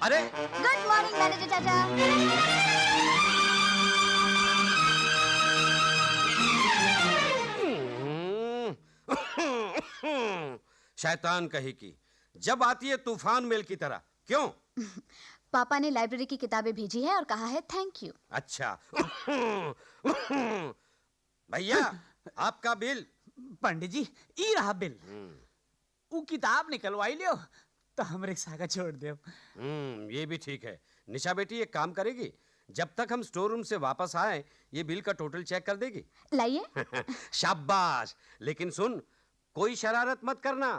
अरे good morning manager चाचा। शैतान कही की, जब आती है तूफान मेल की तरह। क्यों? पापा ने लाइब्रेरी की किताबें भेजी है और कहा है थैंक यू। अच्छा। भैया, आपका बिल। पंडित जी, ई रहा बिल। वो किताब निकलवाई लियो तो हम रिक्शा का छोड़ दे। ये भी ठीक है। निशा बेटी एक काम करेगी, जब तक हम स्टोर रूम से वापस आए ये बिल का टोटल चेक कर देगी। लाइए। शाबाश। लेकिन सुन, कोई शरारत मत करना।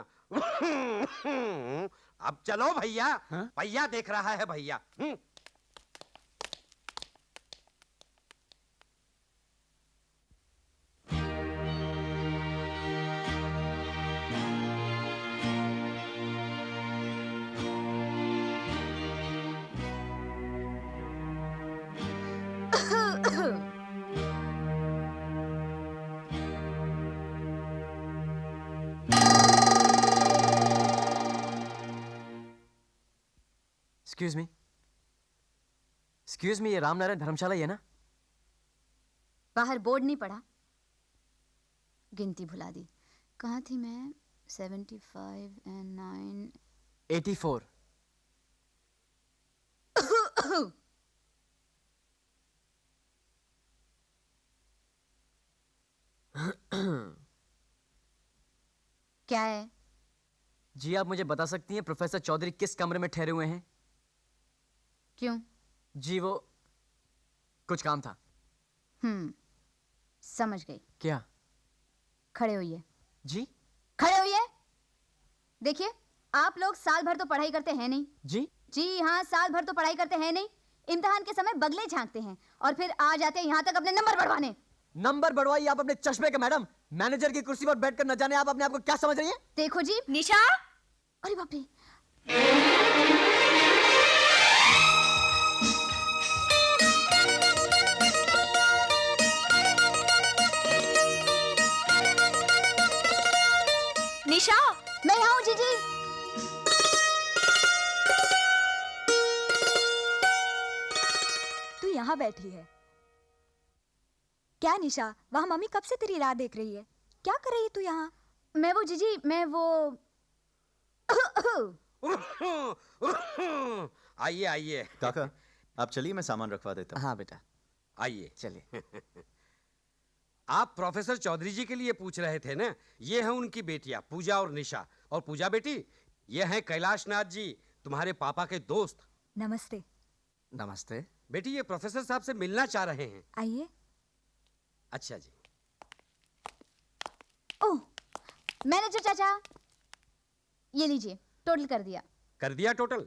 अब चलो भैया। भैया देख रहा है भैया। एक्सक्यूज मी, ये रामनारायण धर्मशाला ही है ना? बाहर बोर्ड नहीं पड़ा, गिनती भुला दी। कहाँ थी मैं? 75 and 9 84। क्या है? जी आप मुझे बता सकती हैं प्रोफेसर चौधरी किस कमरे में ठहरे हुए हैं? क्यों? जी वो कुछ काम था। समझ गई। क्या? खड़े होइए। जी? खड़े होइए। देखिए, आप लोग साल भर तो पढ़ाई करते हैं नहीं। जी? जी हाँ, साल भर तो पढ़ाई करते हैं नहीं। इम्तिहान के समय बगले झांकते हैं और फिर आ जाते हैं यहाँ तक अपने नंबर बढ़वाने। नंबर बढ़वाइए आप अपने चश्मे के मैडम। मैनेजर की कुर्सी पर बैठकर न जाने आप अपने आप को क्या समझ रही हैं? देखो जी। निशा! अरे बाप रे। निशा! मैं यहाँ हूँ जीजी। तू यहाँ बैठी है क्या निशा? वहाँ मम्मी कब से तेरी राह देख रही है। क्या कर रही है तू यहाँ? मैं वो जीजी, मैं वो आइए आइए। काका, आप चलिए, मैं सामान रखवा देता हूँ। हाँ बेटा आइए। चलिए। आप प्रोफेसर चौधरी जी के लिए पूछ रहे थे ना? ये हैं उनकी बेटियां पूजा और निशा। और पूजा बेटी, ये हैं कैलाश नाथ जी, तुम्हारे पापा के दोस्त। नमस्ते। नमस्ते बेटी, ये प्रोफेसर साहब से मिलना चाह रहे हैं। आइए। अच्छा जी। ओह, मैनेजर चाचा, ये लीजिए, टोटल कर दिया। कर दिया टोटल?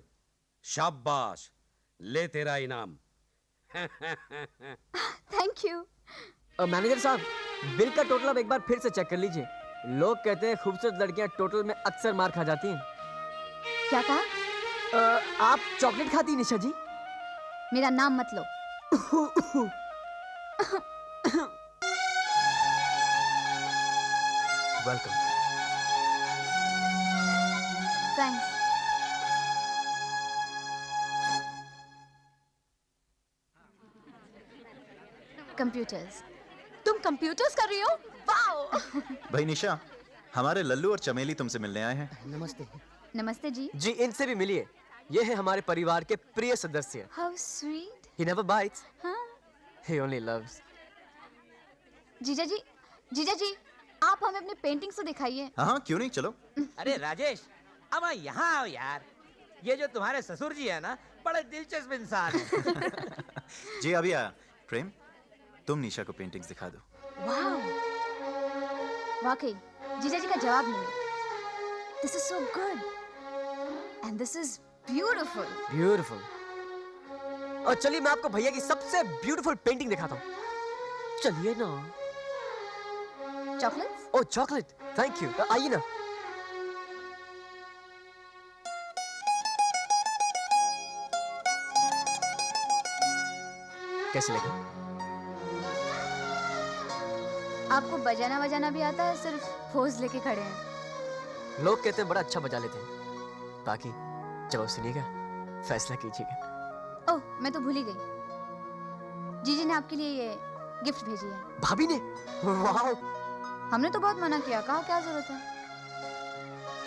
शाबाश, ले तेरा इनाम। Thank you. मैनेजर साहब, बिल का टोटल अब एक बार फिर से चेक कर लीजिए। लोग कहते हैं खूबसूरत लड़कियां टोटल में अक्सर मार खा जाती हैं। क्या कहा? आप चॉकलेट खाती निशा जी? मेरा नाम मत लो। वेलकम। थैंक्स। कंप्यूटर्स। तुम कंप्यूटर्स कर रही हो? वाओ! भाई निशा, हमारे लल्लू और चमेली तुमसे मिलने आए हैं। नमस्ते। नमस्ते जी। जी इनसे भी मिलिए। ये है हमारे परिवार के प्रिय सदस्य। How sweet. He never bites. हाँ। He only loves. जीजा जी, आप हमें अपनी पेंटिंग्स तो दिखाइए। हाँ, क्यों नहीं, चलो। अरे राजेश, अब यहाँ आओ यार। ये जो तुम्हारे ससुर जी है ना, बड़े दिलचस्प इंसान है। जी अभी आया। प्रेम, तुम निशा को पेंटिंग्स दिखा दो। वाओ, वाकई जीजा जी का जवाब नहीं। This is so good and this is beautiful. Beautiful. और चलिए मैं आपको भैया की सबसे ब्यूटीफुल पेंटिंग दिखाता हूँ। चलिए ना। Chocolates? Oh chocolate, thank you. आइए ना। कैसे लगे? आपको बजाना बजाना भी आता है, सिर्फ पोज लेके खड़े हैं। लोग कहते हैं बड़ा अच्छा बजा लेते हैं। बाकी जब आप सुनिएगा फैसला कीजिएगा। ओह, मैं तो भूल ही गई। जीजी ने आपके लिए ये गिफ्ट भेजी है। भाभी ने? वाह। हमने तो बहुत मना किया, कहा क्या जरूरत है।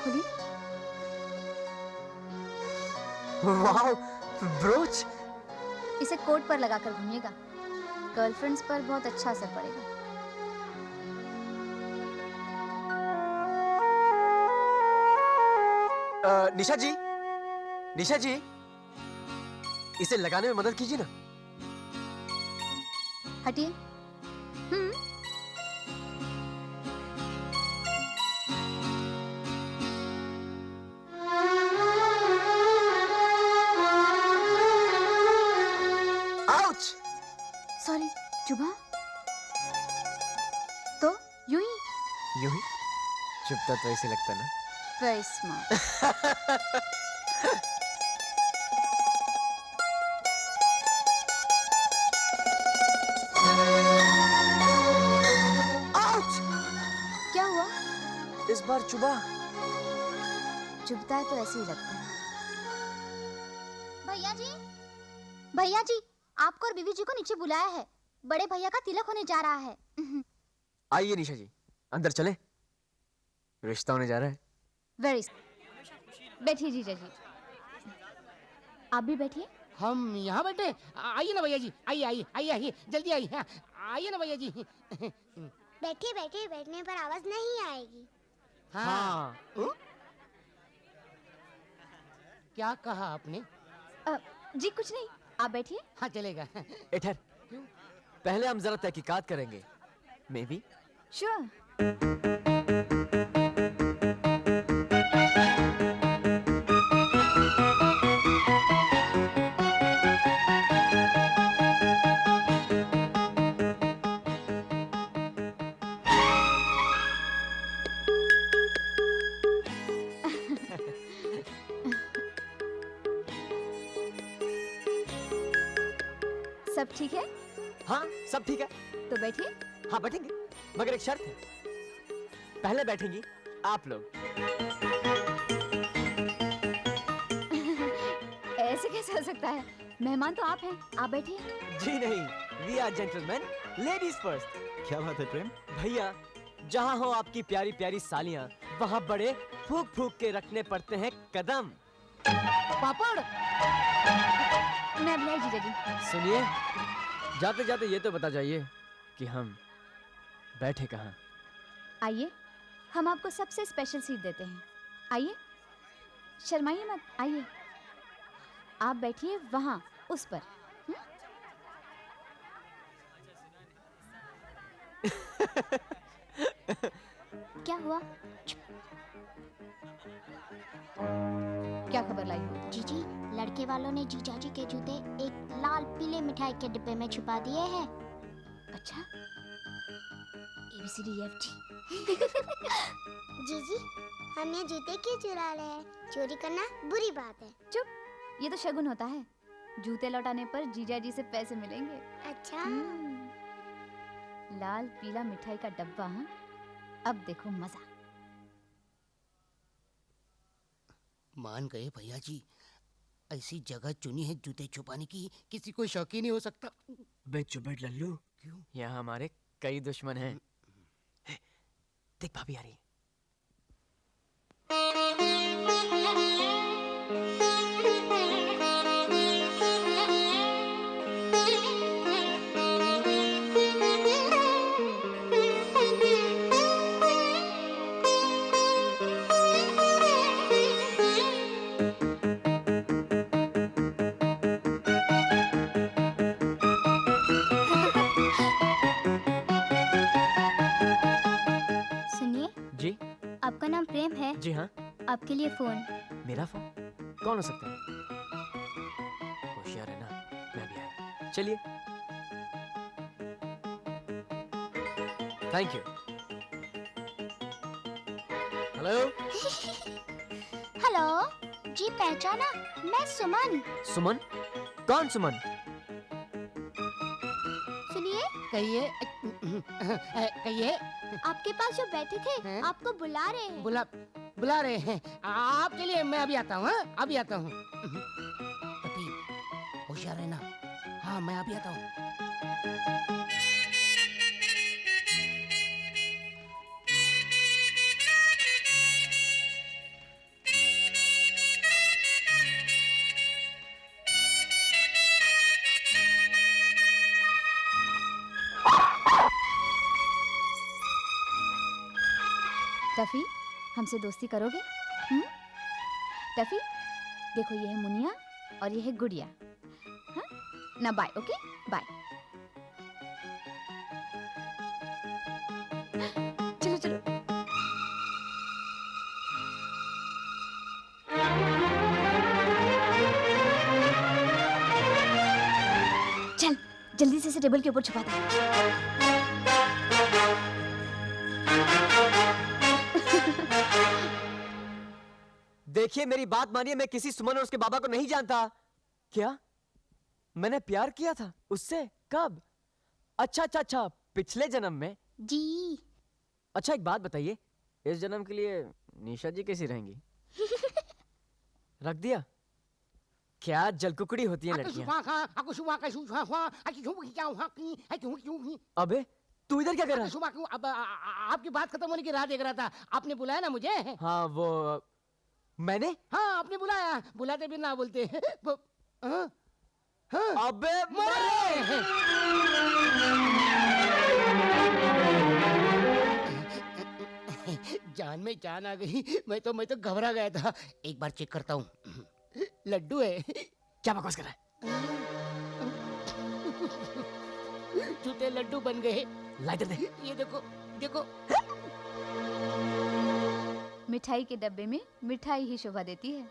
खुली। वाह, ब्रोच। इसे कोट पर लगाकर घूमिएगा, गर्लफ्रेंड्स पर बहुत अच्छा असर पड़ेगा। निशा जी, निशा जी, इसे लगाने में मदद कीजिए ना। हटिए। आउच! सॉरी, चुभा? तो यूं ही। यूं ही चुपता तो ऐसे लगता ना। Very smart. आउच! क्या हुआ? इस बार चुभा। चुभता है तो ऐसे ही लगता है। भैया जी, आपको और बीवी जी को नीचे बुलाया है। बड़े भैया का तिलक होने जा रहा है। आइए निशा जी, अंदर चलें। रिश्ता होने जा रहा है। वेरी। बैठिए जीजा जी। आप भी बैठिए। हम यहाँ बैठे? आइए ना भैया जी, आइए आइए आइए आइए, जल्दी आइए। हाँ, आइए ना भैया जी। बैठे बैठे बैठने पर आवाज नहीं आएगी। हाँ। क्या कहा आपने? जी कुछ नहीं, आप बैठिए। हाँ चलेगा। इधर पहले हम जरा तहकीकात करेंगे। May be. श्योर। सब ठीक है? हाँ सब ठीक है। तो बैठिए। हाँ बैठेंगे, मगर एक शर्त है। पहले बैठेंगी आप लोग। ऐसे कैसे हो सकता है? मेहमान तो आप हैं, आप बैठिए। जी नहीं, we are gentleman, ladies first. क्या बात है प्रेम? भैया, जहाँ हो आपकी प्यारी प्यारी सालियाँ, वहाँ बड़े फूक फूक के रखने पड़ते हैं कदम। पापड़। मैं अभी आई जीजा जी। सुनिए, जाते जाते ये तो बता जाइए कि हम बैठे कहाँ। आइए, हम आपको सबसे स्पेशल सीट देते हैं। आइए, शर्माइए मत, आइए। आप बैठिए वहाँ, उस पर। क्या हुआ? क्या खबर लाई हो? जीजी, लड़के वालों ने जीजाजी के जूते एक लाल पीले मिठाई के डिब्बे में छुपा दिए हैं। अच्छा, ABCDEFG। जीजी, हम ये जूते क्यों चुरा रहे हैं? चोरी करना बुरी बात है। चुप, ये तो शगुन होता है। जूते लौटाने पर जीजा जी से पैसे मिलेंगे। अच्छा। लाल पीला मिठाई का डब्बा। हाँ, अब देखो मजा। मान गए भैया जी, ऐसी जगह चुनी है जूते छुपाने की, किसी को शौक ही नहीं हो सकता। बे चुबट लल्लू, क्यों? यहाँ हमारे कई दुश्मन हैं। देख भाभी आ रही है। सुनिए, जी आपका नाम प्रेम है। जी हाँ। आपके लिए फोन। मेरा फोन कौन हो सकता है? होशियार है ना, मैं भी आया। चलिए। Thank you. हेलो। हेलो जी, पहचाना? मैं सुमन। सुमन? कौन सुमन? सुनिए, कहिए कहिए। आपके पास जो बैठे थे हैं? आपको बुला रहे हैं। बुला रहे हैं आपके लिए। मैं अभी आता हूँ। अभी आता हूँ। पति होशियार रहना। हाँ मैं अभी आता हूँ। टफी, हमसे दोस्ती करोगे? हम्म? टफी, देखो ये है मुनिया और ये है गुड़िया। हाँ? ना बाय, ओके? बाय। चलो चलो। चल, जल्दी से इसे टेबल के ऊपर छुपा दे। देखिए मेरी बात मानिए, मैं किसी सुमन और उसके बाबा को नहीं जानता। क्या मैंने प्यार किया था उससे? कब? अच्छा, पिछले जन्म में। जी। अच्छा एक बात बताइए, इस जन्म के लिए निशा जी कैसी रहेंगी? रख दिया? क्या जलकुकड़ी होती हैं लड़कियां। अबे तू इधर क्या कर रहा है? अब आपकी बात खत्म होने की राह देख रहा था। आपने बुलाया ना मुझे? हाँ वो मैंने? हाँ आपने बुलाया। बुलाते भी ना बोलते। हाँ? हाँ? अबे मरे! जान में जान आ गई। मैं तो घबरा गया था। एक बार चेक करता हूँ। लड्डू है। क्या बकवास कर रहा है? जूते लड्डू बन गए। ला इधर दे। ये देखो देखो। मिठाई के डब्बे में मिठाई ही शोभा देती है।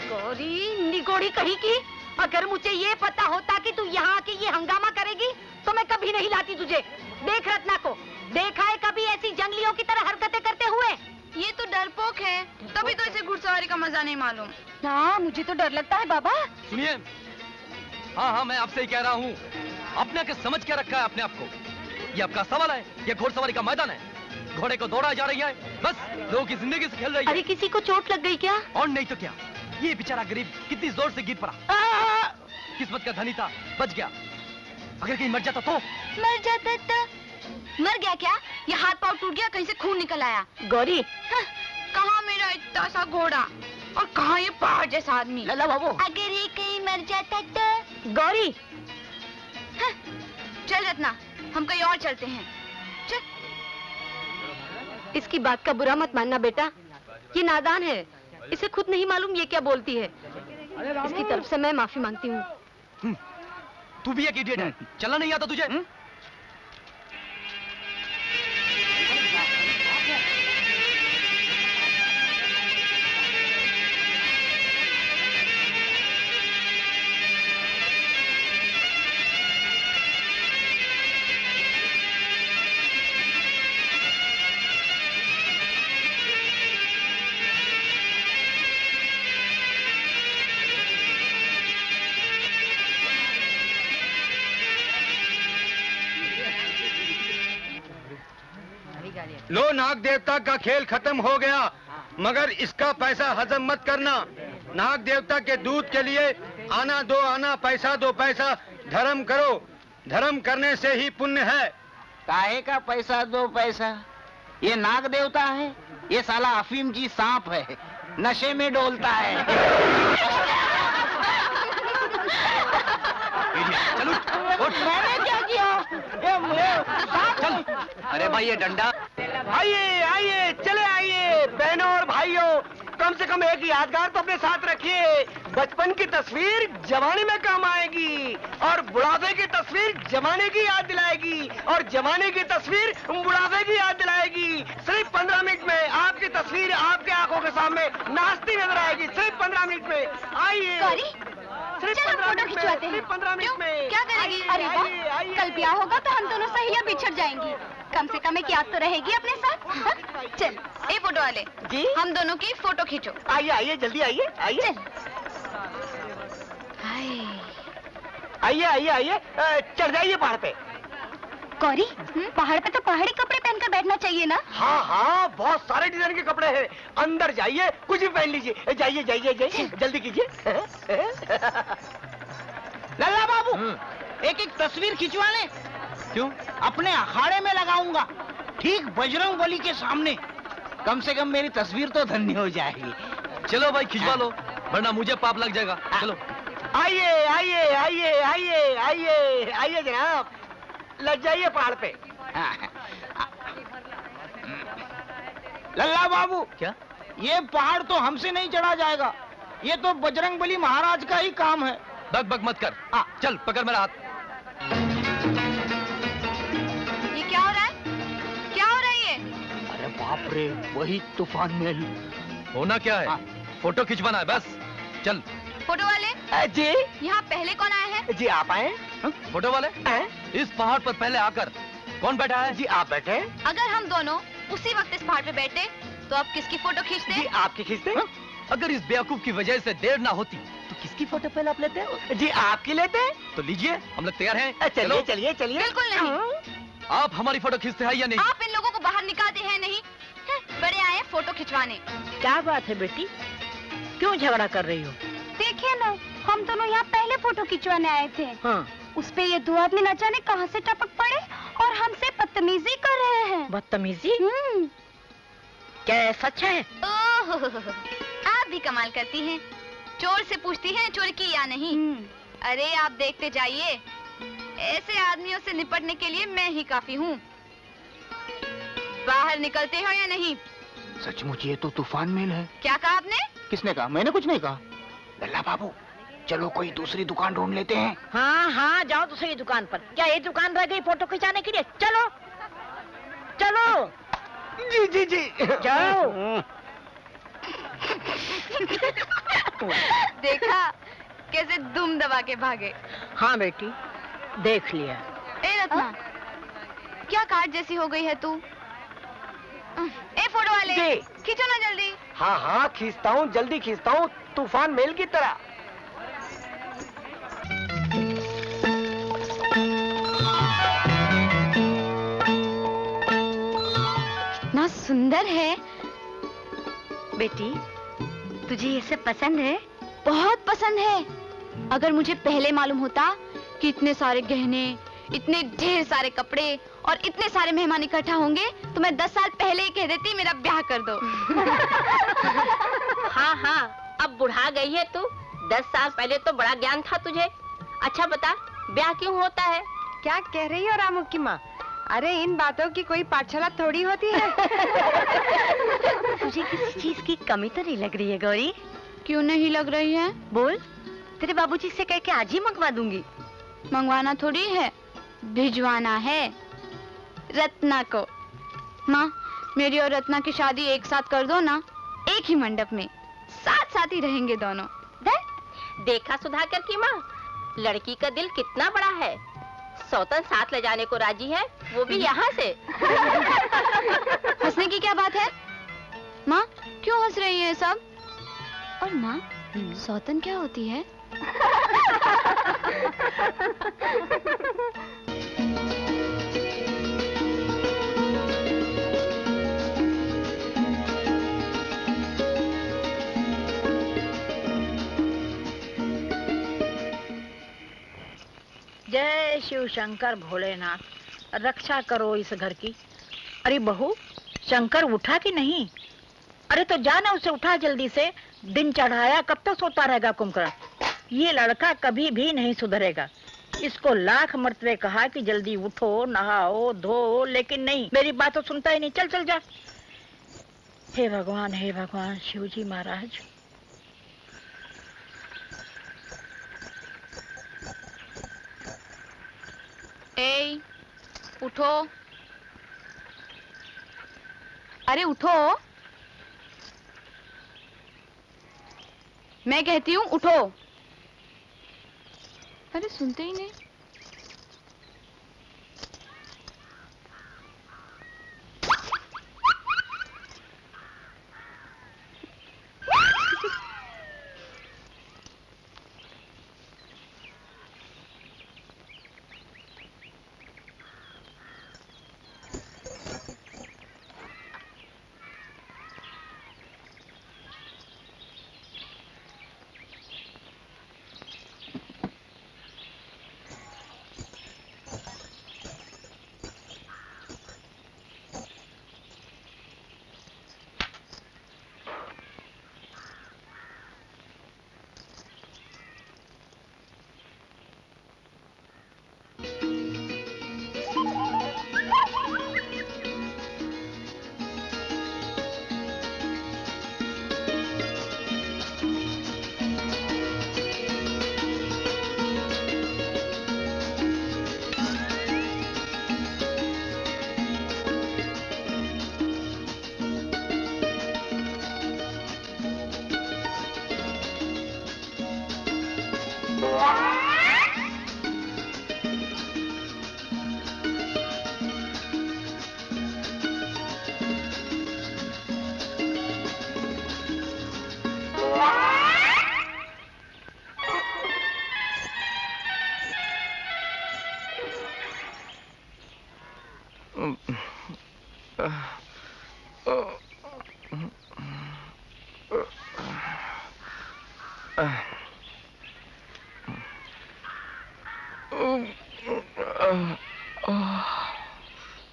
गौरी निगोड़ी कहीं की, अगर मुझे ये पता होता कि तू यहाँ आके ये हंगामा करेगी तो मैं कभी नहीं लाती तुझे। देख रत्ना को, देखा है कभी ऐसी जंगलियों की तरह हरकतें करते हुए? ये तो डरपोक है, तभी तो इसे घुड़सवारी का मजा नहीं मालूम। हाँ मुझे तो डर लगता है बाबा। सुनिए, हाँ मैं आपसे ही कह रहा हूँ, आपने के समझ क्या रखा है अपने आप को? ये आपका सवाल है, ये घोड़सवारी का मैदान है। घोड़े को दौड़ा जा रही है, बस लोगों की जिंदगी से खेल रही है। अरे किसी को चोट लग गई क्या? और नहीं तो क्या, ये बेचारा गरीब कितनी जोर से गिर पड़ा। किस्मत का धनी था, बच गया। अगर कहीं मर जाता तो? मर जाता तो? मर गया क्या? ये हाथ पाँव टूट गया, कहीं से खून निकल आया। गौरी कहाँ मेरा इतना सा घोड़ा और कहाँ ये पहाड़ जैसा आदमी? लला बाबू। अगर ये कहीं मर जाता तो? गौरी चल रत्ना, हम कहीं और चलते हैं। चल। इसकी बात का बुरा मत मानना बेटा, ये नादान है, इसे खुद नहीं मालूम ये क्या बोलती है। इसकी तरफ से मैं माफी मांगती हूँ। तू भी एक इडियट है, चलना नहीं आता तुझे? लो नाग देवता का खेल खत्म हो गया, मगर इसका पैसा हजम मत करना। नाग देवता के दूध के लिए आना दो आना, पैसा दो पैसा, धर्म करो। धर्म करने से ही पुण्य है। काहे का पैसा दो पैसा? ये नाग देवता है? ये साला अफीम जी सांप है, नशे में डोलता है। मैंने क्या किया? चल। अरे भाई ये डंडा। आइए आइए, चले आइए बहनों और भाइयों, कम से कम एक यादगार तो अपने साथ रखिए। बचपन की तस्वीर जवानी में काम आएगी, और बुढ़ापे की तस्वीर जमाने की याद दिलाएगी, और जमाने की तस्वीर बुढ़ापे की याद दिलाएगी। सिर्फ 15 मिनट में आपकी तस्वीर आपके आंखों के सामने नाचती नजर आएगी। सिर्फ 15 मिनट में आइए। फोटो खिंचवाते हैं। 15 मिनट में। क्या करेगी? अरे वाह, कल ब्याह होगा तो हम दोनों सहेलियां बिछड़ जाएंगी। कम से कम एक याद तो रहेगी अपने साथ। हाँ? चल, ए फोटो वाले जी, हम दोनों की फोटो खींचो। आइए आइए, जल्दी आइए आइए। आइए आइए आइए, चढ़ जाइए पहाड़ पे। गौरी, पहाड़ पे तो पहाड़ी कपड़े पहनकर बैठना चाहिए ना? हाँ हाँ, बहुत सारे डिजाइन के कपड़े हैं। अंदर जाइए, कुछ भी पहन लीजिए। जाइए जाइए जाइए, जल्दी कीजिए। लल्ला बाबू, एक एक तस्वीर खिंचवा ले। क्यों? अपने अखाड़े में लगाऊंगा, ठीक बजरंग बली के सामने। कम से कम मेरी तस्वीर तो धन्य हो जाएगी। चलो भाई खिंचवा लो, वरना मुझे पाप लग जाएगा। चलो। आइए आइए आइए आइए आइए आइए जनाब, लग जाइए पहाड़ पे। लल्ला बाबू, क्या? ये पहाड़ तो हमसे नहीं चढ़ा जाएगा। ये तो बजरंग बली महाराज का ही काम है। बक बक मत कर। चल पकड़ मेरा हाथ। ये क्या हो रहा है? क्या हो रहा है ये? अरे बाप रे, वही तूफान महल। होना क्या है? फोटो खिंचवाना है बस। चल। फोटो वाले जी, यहाँ पहले कौन आया है? जी आप आए। फोटो वाले, इस पहाड़ पर पहले आकर कौन बैठा है? जी आप बैठे। अगर हम दोनों उसी वक्त इस पहाड़ पे बैठे तो आप किसकी फोटो खींचते? जी आपकी खींचते। अगर इस बेवकूफ की वजह से देर ना होती तो किसकी फोटो पहले आप लेते? जी आपकी लेते। तो लीजिए, हम लोग तैयार हैं। चलिए चलिए चलिए। बिल्कुल नहीं। आप हमारी फोटो खींचते हैं या नहीं? आप इन लोगों को बाहर निकालते हैं नहीं? बड़े आए फोटो खिंचवाने। क्या बात है बेटी, क्यों झगड़ा कर रही हो? देखिए ना, हम दोनों यहाँ पहले फोटो खिंचवाने आए थे। हाँ। उस पे ये दो आदमी न जाने कहाँ से टपक पड़े और हमसे बदतमीजी कर रहे हैं। बदतमीजी? क्या ये सच है? ओह, आप भी कमाल करती हैं। चोर से पूछती हैं चोरी की या नहीं। अरे आप देखते जाइए, ऐसे आदमियों से निपटने के लिए मैं ही काफी हूँ। बाहर निकलते हो या नहीं? सचमुच ये तो तूफान महल है। क्या कहा आपने? किसने कहा? मैंने कुछ नहीं कहा। लल्ला बाबू, चलो कोई दूसरी दुकान ढूंढ लेते हैं। हाँ हाँ, जाओ दूसरी दुकान पर। क्या ये दुकान रह गई फोटो खिंचाने के लिए? चलो चलो। जी जी जी, जाओ। देखा कैसे दुम दबा के भागे। हाँ बेटी, देख लिया। ए रत्ना, क्या काट जैसी हो गई है तू? ए फोटो वाले, खींचो ना जल्दी। हाँ हाँ खींचता हूँ, जल्दी खींचता हूँ, तूफान महल की तरह। कितना सुंदर है। बेटी, तुझे ये सब पसंद है? बहुत पसंद है। अगर मुझे पहले मालूम होता कि इतने सारे गहने, इतने ढेर सारे कपड़े और इतने सारे मेहमान इकट्ठा होंगे तो मैं 10 साल पहले ही कह देती मेरा ब्याह कर दो। हाँ हाँ, अब बुढ़ा गई है तू। 10 साल पहले तो बड़ा ज्ञान था तुझे। अच्छा बता, ब्याह क्यों होता है? क्या कह रही हो रामू की माँ? अरे इन बातों की कोई पाठशाला थोड़ी होती है। तुझे किसी चीज की कमी तो नहीं लग रही है गौरी? क्यों नहीं लग रही है? बोल, तेरे बाबूजी से कह के आज ही मंगवा दूंगी। मंगवाना थोड़ी है, भिजवाना है रत्ना को। माँ, मेरी और रत्ना की शादी एक साथ कर दो ना, एक ही मंडप में, साथ साथ ही रहेंगे दोनों। देखा सुधाकर की माँ, लड़की का दिल कितना बड़ा है। सौतन साथ ले जाने को राजी है, वो भी यहाँ से। हंसने की क्या बात है? माँ, क्यों हंस रही है सब? और माँ, सौतन क्या होती है? जय शिव शंकर भोलेनाथ, रक्षा करो इस घर की। अरे बहू, शंकर उठा कि नहीं? अरे तो जाना उसे उठा जल्दी से। दिन चढ़ाया कब तक सोता रहेगा कुंभकर्ण? ये लड़का कभी भी नहीं सुधरेगा। इसको लाख मर्तबे कहा कि जल्दी उठो, नहाओ, धो, लेकिन नहीं, मेरी बात तो सुनता ही नहीं। चल चल जा। हे भगवान शिव जी महाराज। ए, उठो। अरे उठो, मैं कहती हूँ उठो। अरे सुनते ही नहीं।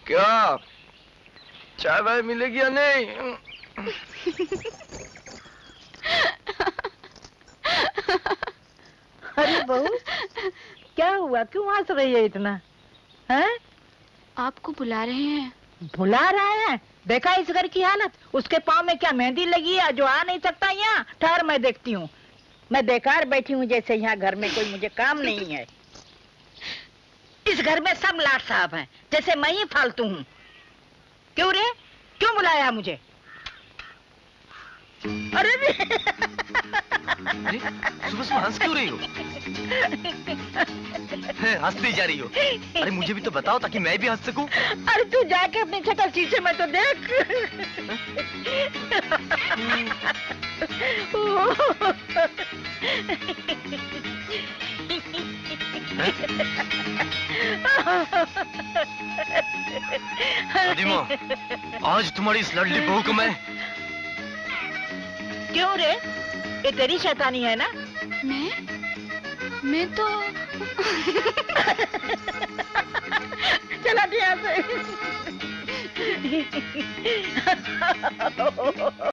क्या चाय वाय मिलेगी या नहीं? अरे बहू, क्या हुआ? क्यों हंस रही है इतना? हैं? आपको बुला रहे हैं। बुला रहा है? देखा इस घर की हालत? उसके पाँव में क्या मेहंदी लगी है जो आ नहीं सकता यहाँ? ठहर, मैं देखती हूँ। मैं बेकार बैठी हूँ जैसे यहाँ घर में कोई मुझे काम नहीं है। इस घर में सब लाट साहब हैं, जैसे मैं ही फालतू हूँ। क्यों रे? क्यों बुलाया मुझे? अरे सुबह सुबह हंस क्यों रही हो? हंसती जा रही हो? अरे मुझे भी तो बताओ ताकि मैं भी हंस सकूं। अरे तू जाके अपनी शक्ल शीशे में तो देख। दादी माँ, आज तुम्हारी इस लड़ली बहू को मैं। क्यों रे? ये तेरी शैतानी है ना? मैं तो चला यहाँ से।